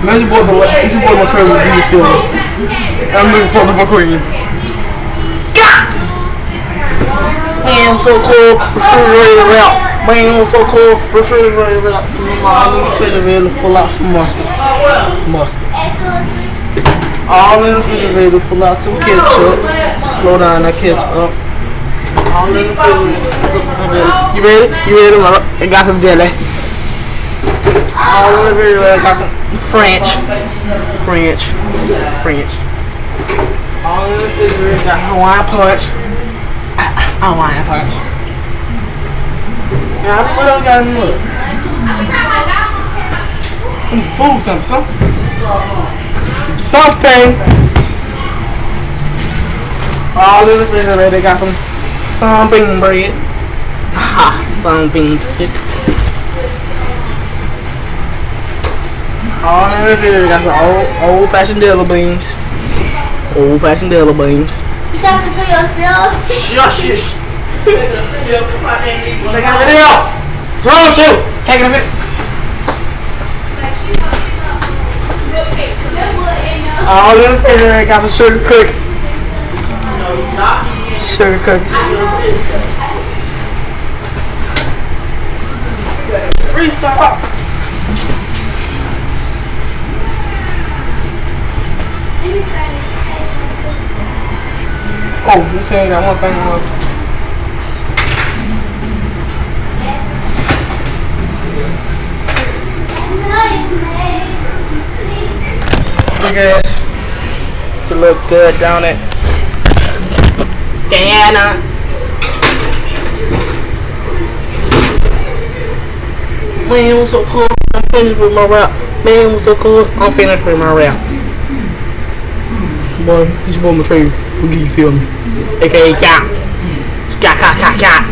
Man, you bought my trailer with you for me. I'm looking for the queen. Man, so cool. Refrigerator out. Man, so cool. Refrigerator out. Some money. Refrigerator pull out some mustard. All in the refrigerator, pull out some ketchup. Slow down that ketchup. All in the refrigerator. You ready? You ready? I got some jelly. All in the refrigerator, I got some French. All in the refrigerator, got Hawaiian punch. Hawaiian punch. Now, what else got in the look? Food something. All in the refrigerator, they got some bean bread. Some bean bread. All in the refrigerator, got some old-fashioned dilla beans. You got to for yourself. Shush. Take a video. What's wrong with you? Take a video. All in the refrigerator, got some sugar cookies. Freestyle. Oh, let me tell you that one thing. Look at this. It look good, don't it? Diana. Man, it was so cool. I'm finished with my rap. Man, it was so cool. I'm finished with my rap. Boy, you should my trade. Who do you feel me? AKA Cat. Cat.